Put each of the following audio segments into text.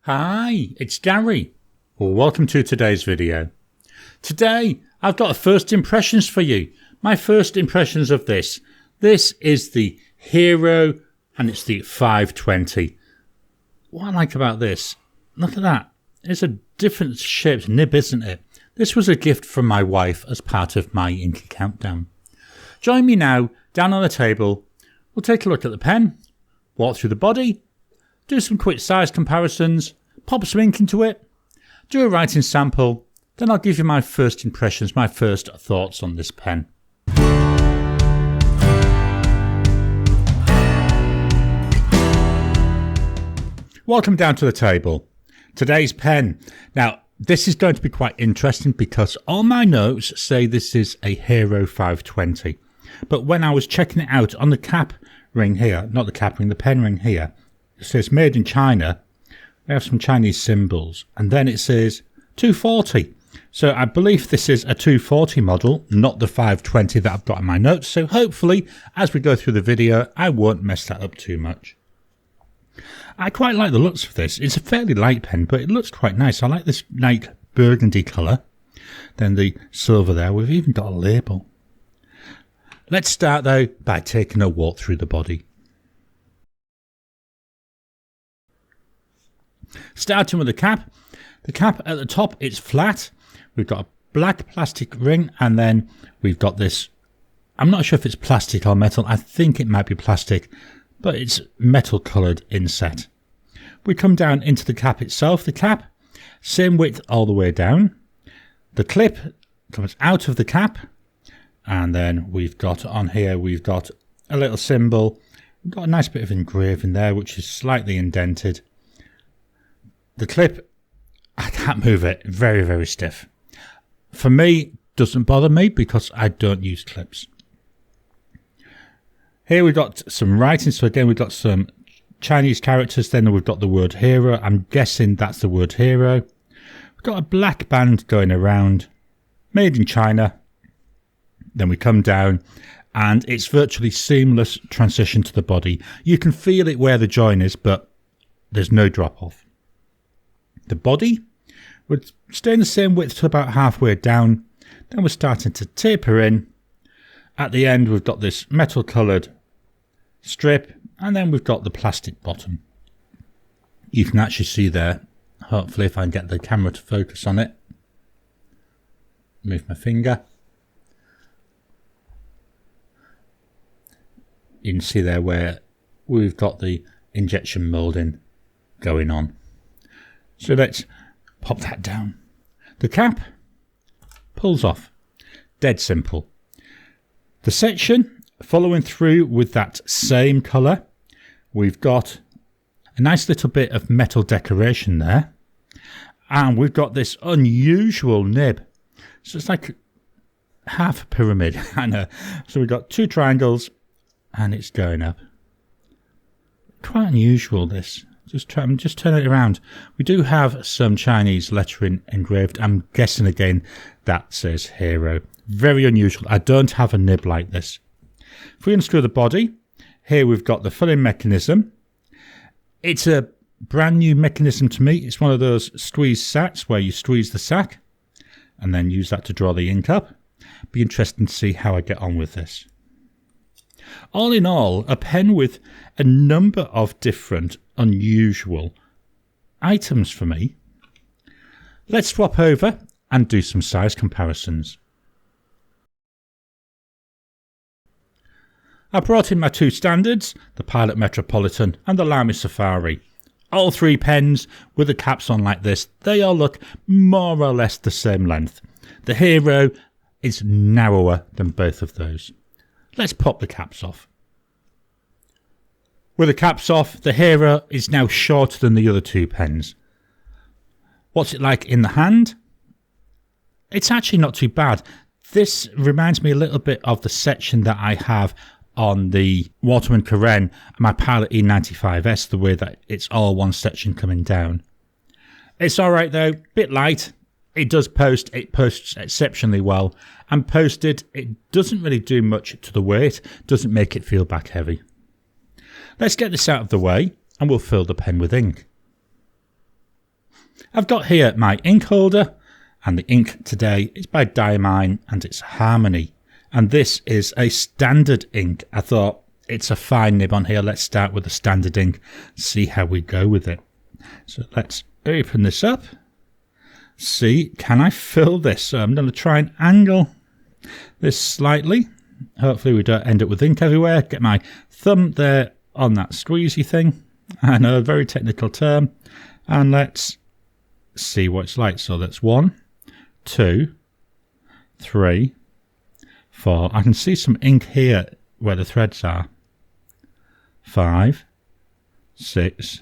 Hi, it's Gary. Well, welcome to today's video. Today, I've got first impressions for you. My first impressions of this. This is the Hero and it's the 520. What I like about this, look at that. It's a different shaped nib, isn't it? This was a gift from my wife as part of my Inky Countdown. Join me now, down on the table. We'll take a look at the pen, walk through the body, do some quick size comparisons, pop some ink into it, do a writing sample, then I'll give you my first impressions, my first thoughts on this pen. Welcome down to the table. Today's pen. Now, this is going to be quite interesting because all my notes say this is a Hero 520. But when I was checking it out on the cap ring here, not the cap ring, the pen ring here, it says made in China. We have some Chinese symbols, and then it says 240. So I believe this is a 240 model, not the 520 that I've got in my notes. So hopefully, as we go through the video, I won't mess that up too much. I quite like the looks of this. It's a fairly light pen, but it looks quite nice. I like this light burgundy colour. Then the silver there. We've even got a label. Let's start though by taking a walk through the body. Starting with the cap. The cap at the top, it's flat. We've got a black plastic ring, and then we've got this, I'm not sure if it's plastic or metal. I think it might be plastic, but it's metal coloured inset. We come down into the cap itself. The cap, same width all the way down. The clip comes out of the cap, and then we've got on here, we've got a little symbol. We've got a nice bit of engraving there, which is slightly indented. The clip, I can't move it, very, very stiff. For me, doesn't bother me because I don't use clips. Here we've got some writing, so again we've got some Chinese characters, then we've got the word hero. I'm guessing that's the word hero. We've got a black band going around, made in China. Then we come down and it's virtually seamless transition to the body. You can feel it where the join is, but there's no drop off. The body would stay in the same width to about halfway down. Then we're starting to taper in. At the end, we've got this metal coloured strip, and then we've got the plastic bottom. You can actually see there, hopefully if I can get the camera to focus on it. Move my finger. You can see there where we've got the injection moulding going on. So let's pop that down. The cap pulls off. Dead simple. The section following through with that same colour. We've got a nice little bit of metal decoration there. And we've got this unusual nib. So it's like half a pyramid. I know. So we've got two triangles and it's going up. Quite unusual this. Just turn it around. We do have some Chinese lettering engraved. I'm guessing again that says Hero. Very unusual. I don't have a nib like this. If we unscrew the body, here we've got the filling mechanism. It's a brand new mechanism to me. It's one of those squeeze sacks where you squeeze the sack and then use that to draw the ink up. Be interesting to see how I get on with this. All in all, a pen with a number of different unusual items for me. Let's swap over and do some size comparisons. I brought in my two standards, the Pilot Metropolitan and the Lamy Safari. All three pens with the caps on like this, they all look more or less the same length. The Hero is narrower than both of those. Let's pop the caps off. With the caps off, the Hero is now shorter than the other two pens. What's it like in the hand? It's actually not too bad. This reminds me a little bit of the section that I have on the Waterman Carène and my Pilot E95S, the way that it's all one section coming down. It's alright though, bit light. It does post, it posts exceptionally well, and posted, it doesn't really do much to the weight, doesn't make it feel back heavy. Let's get this out of the way and we'll fill the pen with ink. I've got here my ink holder, and the ink today is by Diamine and it's Harmony. And this is a standard ink. I thought it's a fine nib on here. Let's start with the standard ink, see how we go with it. So let's open this up. See, can I fill this? So I'm going to try and angle this slightly. Hopefully we don't end up with ink everywhere. Get my thumb there on that squeezy thing. I know, a very technical term. And let's see what it's like. So that's 1, 2, 3, 4. I can see some ink here where the threads are. 5, 6,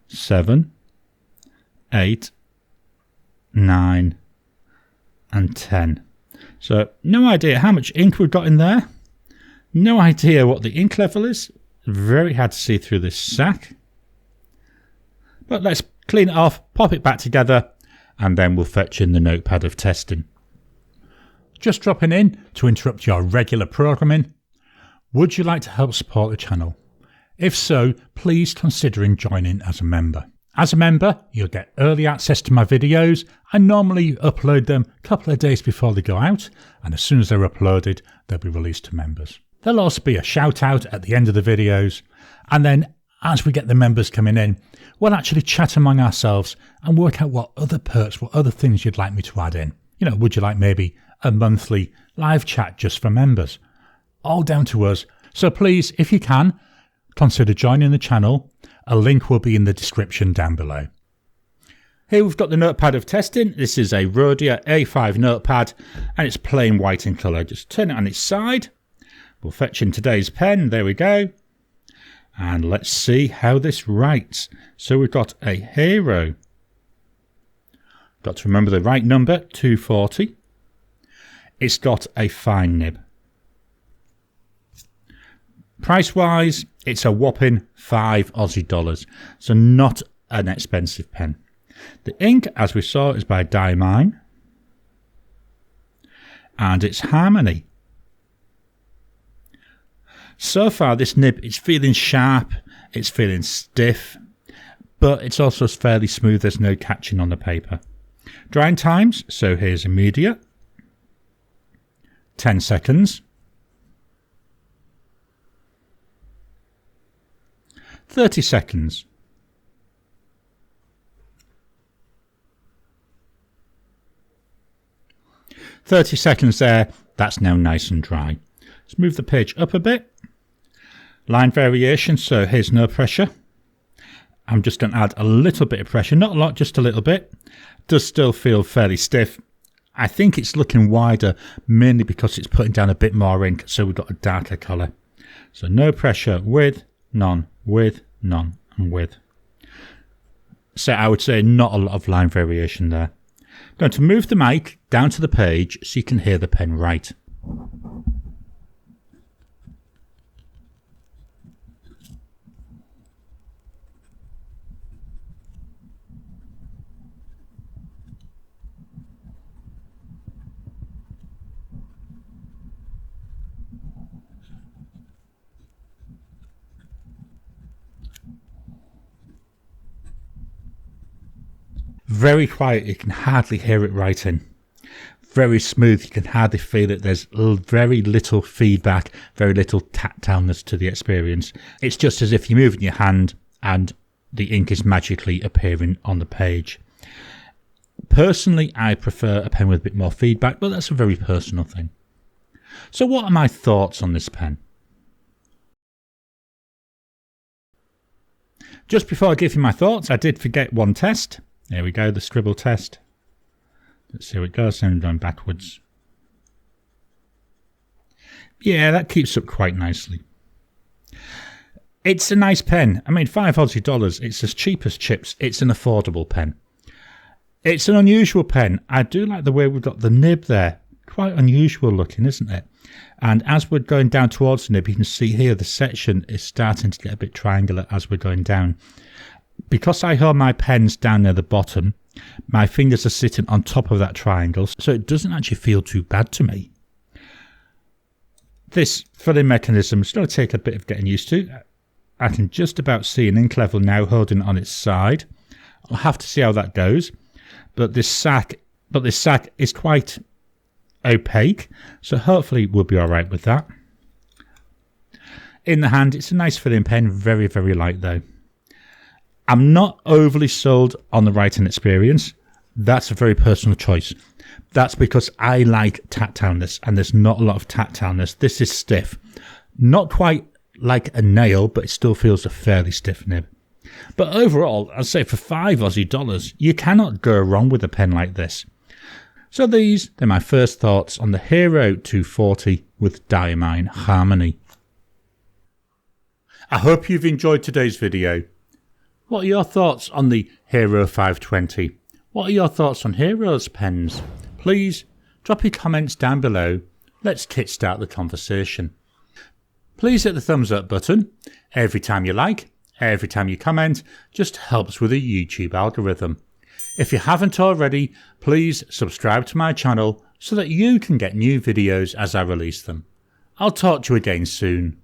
7, 8, 9, and 10. So no idea how much ink we've got in there. No idea what the ink level is. Very hard to see through this sack. But let's clean it off, pop it back together, and then we'll fetch in the notepad of testing. Just dropping in to interrupt your regular programming. Would you like to help support the channel? If so, please consider joining as a member. As a member, you'll get early access to my videos. I normally upload them a couple of days before they go out, and as soon as they're uploaded, they'll be released to members. There'll also be a shout out at the end of the videos, and then as we get the members coming in, we'll actually chat among ourselves and work out what other perks, what other things you'd like me to add in. You know, would you like maybe a monthly live chat just for members? All down to us. So please, if you can, consider joining the channel. A link will be in the description down below. Here we've got the notepad of testing. This is a Rhodia A5 notepad and it's plain white in colour. Just turn it on its side. We'll fetch in today's pen. There we go. And let's see how this writes. So we've got a Hero. Got to remember the right number, 240. It's got a fine nib. Price wise, it's a whopping $5 Aussie, so not an expensive pen. The ink, as we saw, is by Diamine and it's Harmony. So far this nib, it's feeling sharp, it's feeling stiff, but it's also fairly smooth. There's no catching on the paper. Drying times, so here's immediate, 10 seconds, 30 seconds. 30 seconds there, that's now nice and dry. Let's move the page up a bit. Line variation, so here's no pressure. I'm just going to add a little bit of pressure, not a lot, just a little bit. Does still feel fairly stiff. I think it's looking wider, mainly because it's putting down a bit more ink, so we've got a darker colour. So no pressure, with, none, and with. So I would say not a lot of line variation there. I'm going to move the mic down to the page so you can hear the pen write. Very quiet, you can hardly hear it writing. Very smooth, you can hardly feel it. There's very little feedback, very little tactileness to the experience. It's just as if you're moving your hand and the ink is magically appearing on the page. Personally, I prefer a pen with a bit more feedback, but that's a very personal thing. So what are my thoughts on this pen? Just before I give you my thoughts, I did forget one test. There we go, the scribble test. Let's see how it goes. I'm going backwards. Yeah, that keeps up quite nicely. It's a nice pen. I mean, $5 Aussie. It's as cheap as chips. It's an affordable pen. It's an unusual pen. I do like the way we've got the nib there. Quite unusual looking, isn't it? And as we're going down towards the nib, you can see here the section is starting to get a bit triangular as we're going down. Because I hold my pens down near the bottom, my fingers are sitting on top of that triangle, so it doesn't actually feel too bad to me. This filling mechanism is going to take a bit of getting used to. I can just about see an ink level now holding on its side. I'll have to see how that goes. But this sack is quite opaque, so hopefully we'll be alright with that. In the hand, it's a nice filling pen, very, very light though. I'm not overly sold on the writing experience. That's a very personal choice. That's because I like tactileness, and there's not a lot of tactileness. This is stiff. Not quite like a nail, but it still feels a fairly stiff nib. But overall, I'd say for $5 you cannot go wrong with a pen like this. So they're my first thoughts on the Hero 240 with Diamine Harmony. I hope you've enjoyed today's video. What are your thoughts on the Hero 520? What are your thoughts on Hero's pens? Please drop your comments down below. Let's kickstart the conversation. Please hit the thumbs up button. Every time you like, every time you comment, just helps with the YouTube algorithm. If you haven't already, please subscribe to my channel so that you can get new videos as I release them. I'll talk to you again soon.